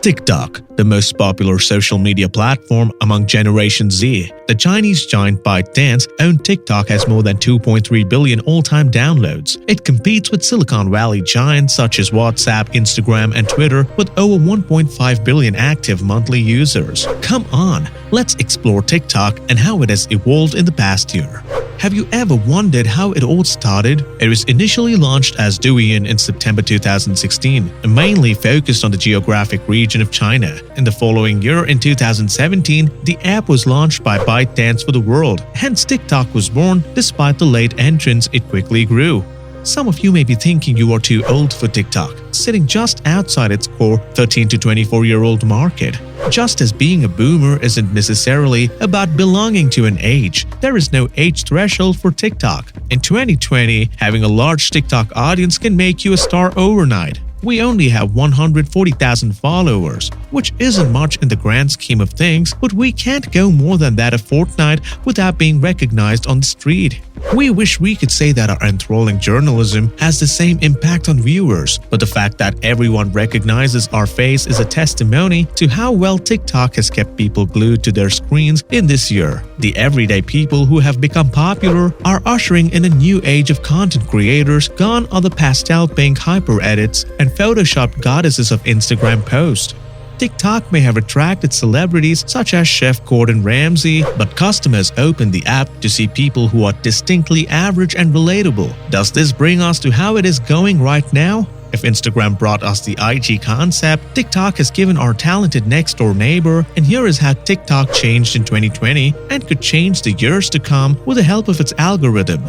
TikTok, the most popular social media platform among Generation Z. The Chinese giant ByteDance-owned TikTok has more than 2.3 billion all-time downloads. It competes with Silicon Valley giants such as WhatsApp, Instagram, and Twitter with over 1.5 billion active monthly users. Come on, let's explore TikTok and how it has evolved in the past year. Have you ever wondered how it all started? It was initially launched as Douyin in September 2016 and mainly focused on the geographic region of China. In the following year, in 2017, the app was launched by ByteDance for the world. Hence, TikTok was born. Despite the late entrance, it quickly grew. Some of you may be thinking you are too old for TikTok, sitting just outside its core 13 to 24-year-old market. Just as being a boomer isn't necessarily about belonging to an age, there is no age threshold for TikTok. In 2020, having a large TikTok audience can make you a star overnight. We only have 140,000 followers, which isn't much in the grand scheme of things, but we can't go more than that a fortnight without being recognized on the street. We wish we could say that our enthralling journalism has the same impact on viewers, but the fact that everyone recognizes our face is a testimony to how well TikTok has kept people glued to their screens in this year. The everyday people who have become popular are ushering in a new age of content creators. Gone are the pastel-pink hyper-edits and photoshopped goddesses of Instagram posts. TikTok may have attracted celebrities such as Chef Gordon Ramsay, but customers open the app to see people who are distinctly average and relatable. Does this bring us to how it is going right now? If Instagram brought us the IG concept, TikTok has given our talented next-door neighbor, and here is how TikTok changed in 2020 and could change the years to come with the help of its algorithm.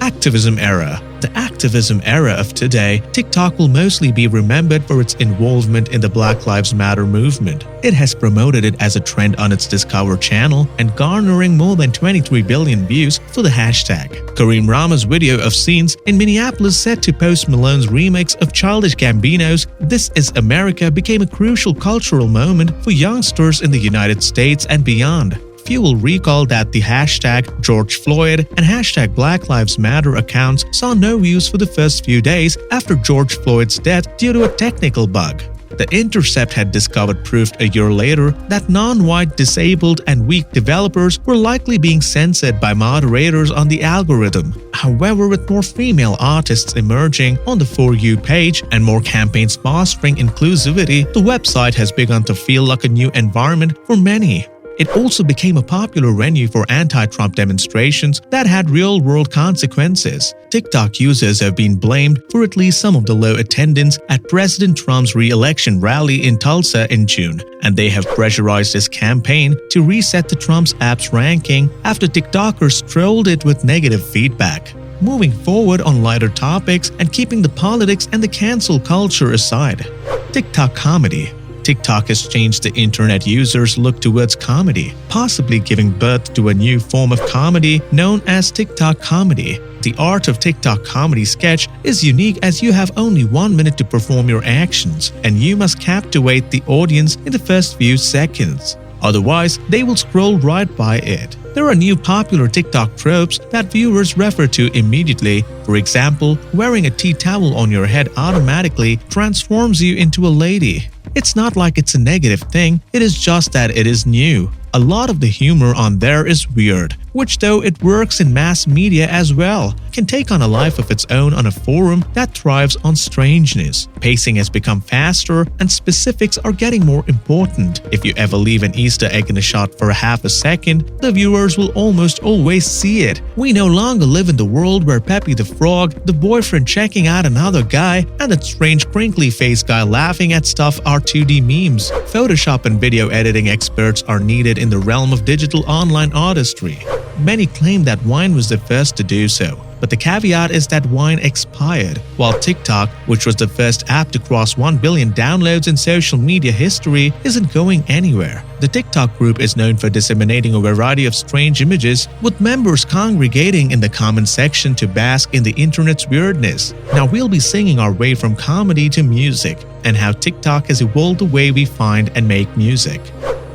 Activism era. The activism era of today, TikTok will mostly be remembered for its involvement in the Black Lives Matter movement. It has promoted it as a trend on its Discover channel and garnering more than 23 billion views for the hashtag. Kareem Rama's video of scenes in Minneapolis set to Post Malone's remix of Childish Gambino's "This Is America" became a crucial cultural moment for youngsters in the United States and beyond. Few will recall that the hashtag George Floyd and hashtag Black Lives Matter accounts saw no views for the first few days after George Floyd's death due to a technical bug. The Intercept had discovered proof a year later that non-white, disabled, and weak developers were likely being censored by moderators on the algorithm. However, with more female artists emerging on the For You page and more campaigns fostering inclusivity, the website has begun to feel like a new environment for many. It also became a popular venue for anti-Trump demonstrations that had real-world consequences. TikTok users have been blamed for at least some of the low attendance at President Trump's re-election rally in Tulsa in June, and they have pressurized his campaign to reset the Trump's app's ranking after TikTokers trolled it with negative feedback. Moving forward on lighter topics and keeping the politics and the cancel culture aside. TikTok comedy. TikTok has changed the internet users' look towards comedy, possibly giving birth to a new form of comedy known as TikTok comedy. The art of TikTok comedy sketch is unique as you have only 1 minute to perform your actions, and you must captivate the audience in the first few seconds. Otherwise, they will scroll right by it. There are new popular TikTok tropes that viewers refer to immediately. For example, wearing a tea towel on your head automatically transforms you into a lady. It's not like it's a negative thing, it is just that it is new. A lot of the humor on there is weird, which, though it works in mass media as well, can take on a life of its own on a forum that thrives on strangeness. Pacing has become faster and specifics are getting more important. If you ever leave an Easter egg in a shot for a half a second, the viewers will almost always see it. We no longer live in the world where Pepe the Frog, the boyfriend checking out another guy, and that strange crinkly face guy laughing at stuff are 2D memes. Photoshop and video editing experts are needed in the realm of digital online artistry. Many claim that Vine was the first to do so, but the caveat is that Vine expired, while TikTok, which was the first app to cross 1 billion downloads in social media history, isn't going anywhere. The TikTok group is known for disseminating a variety of strange images, with members congregating in the comment section to bask in the internet's weirdness. Now we'll be singing our way from comedy to music, and how TikTok has evolved the way we find and make music.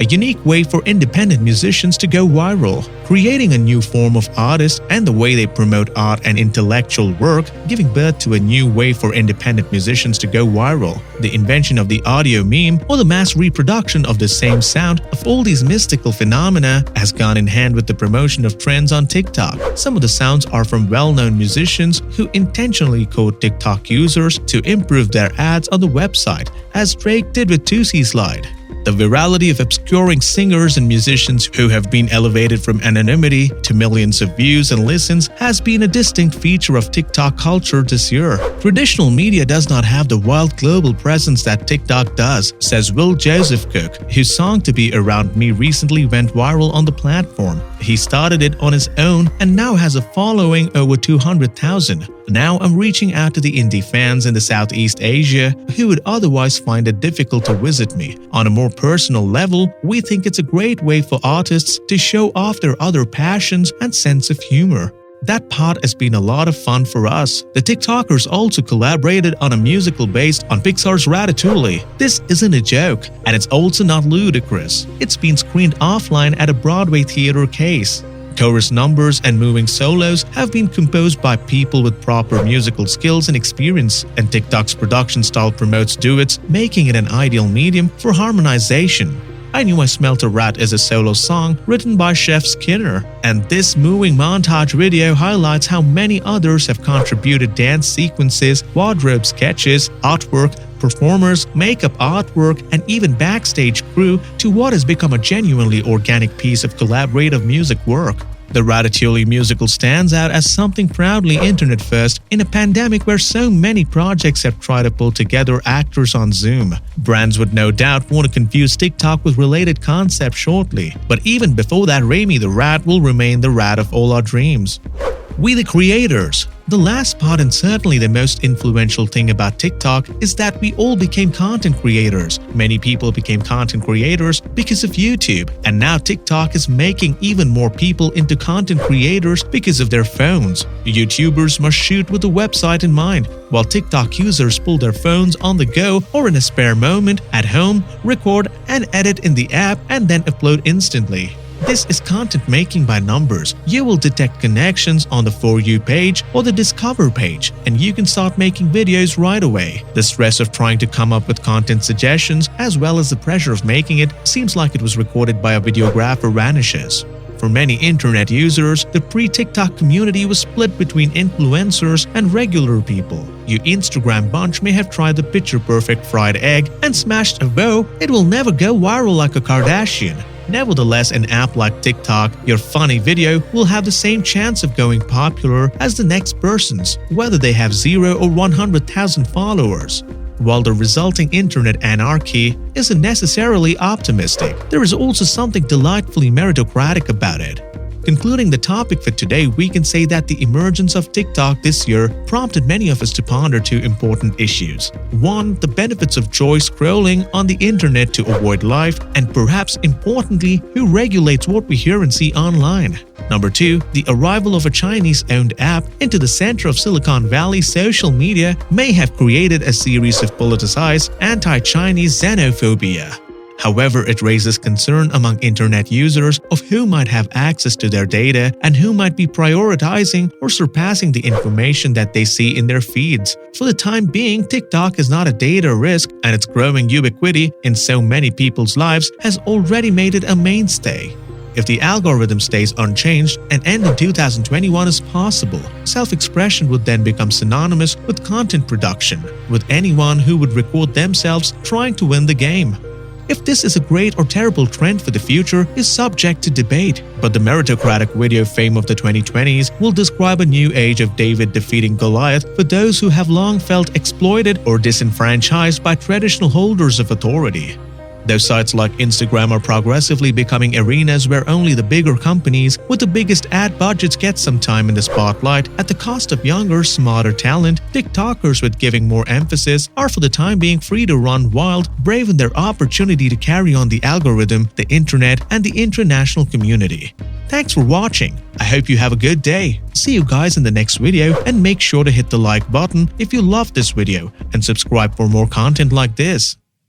a unique way for independent musicians to go viral, creating a new form of artist and the way they promote art and intellectual work, giving birth to a new way for independent musicians to go viral. The invention of the audio meme or the mass reproduction of the same sound of all these mystical phenomena has gone in hand with the promotion of trends on TikTok. Some of the sounds are from well-known musicians who intentionally code TikTok users to improve their ads on the website, as Drake did with Tootsie Slide. The virality of obscuring singers and musicians who have been elevated from anonymity to millions of views and listens has been a distinct feature of TikTok culture this year. Traditional media does not have the wild global presence that TikTok does, says Will Joseph Cook, whose song To Be Around Me recently went viral on the platform. He started it on his own and now has a following over 200,000. Now I'm reaching out to the indie fans in the Southeast Asia who would otherwise find it difficult to visit me. On a more personal level, we think it's a great way for artists to show off their other passions and sense of humor. That part has been a lot of fun for us. The TikTokers also collaborated on a musical based on Pixar's Ratatouille. This isn't a joke, and it's also not ludicrous. It's been screened offline at a Broadway theater case. Chorus numbers and moving solos have been composed by people with proper musical skills and experience, and TikTok's production style promotes duets, making it an ideal medium for harmonization. I Knew I Smelt a Rat is a solo song written by Chef Skinner, and this moving montage video highlights how many others have contributed dance sequences, wardrobe sketches, artwork, performers, makeup artwork, and even backstage crew to what has become a genuinely organic piece of collaborative music work. The Ratatouille musical stands out as something proudly internet-first in a pandemic where so many projects have tried to pull together actors on Zoom. Brands would no doubt want to confuse TikTok with related concepts shortly, but even before that, Remy the Rat will remain the rat of all our dreams. We the creators. The last part and certainly the most influential thing about TikTok is that we all became content creators. Many people became content creators because of YouTube, and now TikTok is making even more people into content creators because of their phones. YouTubers must shoot with the website in mind, while TikTok users pull their phones on the go or in a spare moment at home, record and edit in the app, and then upload instantly. This is content making by numbers. You will detect connections on the For You page or the Discover page, and you can start making videos right away. The stress of trying to come up with content suggestions, as well as the pressure of making it, seems like it was recorded by a videographer vanishes. For many internet users, the pre-TikTok community was split between influencers and regular people. You Instagram bunch may have tried the picture-perfect fried egg and smashed a bow. It will never go viral like a Kardashian. Nevertheless, an app like TikTok, your funny video will have the same chance of going popular as the next person's, whether they have 0 or 100,000 followers. While the resulting internet anarchy isn't necessarily optimistic, there is also something delightfully meritocratic about it. Concluding the topic for today, we can say that the emergence of TikTok this year prompted many of us to ponder two important issues. One, the benefits of joy scrolling on the internet to avoid life, and perhaps importantly, who regulates what we hear and see online. Number two, the arrival of a Chinese-owned app into the center of Silicon Valley social media may have created a series of politicized anti-Chinese xenophobia. However, it raises concern among internet users of who might have access to their data and who might be prioritizing or surpassing the information that they see in their feeds. For the time being, TikTok is not a data risk, and its growing ubiquity in so many people's lives has already made it a mainstay. If the algorithm stays unchanged, an end in 2021 is possible. Self-expression would then become synonymous with content production, with anyone who would record themselves trying to win the game. If this is a great or terrible trend for the future is subject to debate, but the meritocratic video fame of the 2020s will describe a new age of David defeating Goliath for those who have long felt exploited or disenfranchised by traditional holders of authority. Though sites like Instagram are progressively becoming arenas where only the bigger companies with the biggest ad budgets get some time in the spotlight at the cost of younger, smarter talent, TikTokers with giving more emphasis are for the time being free to run wild, brave in their opportunity to carry on the algorithm, the internet, and the international community. Thanks for watching. I hope you have a good day. See you guys in the next video, and make sure to hit the like button if you loved this video and subscribe for more content like this.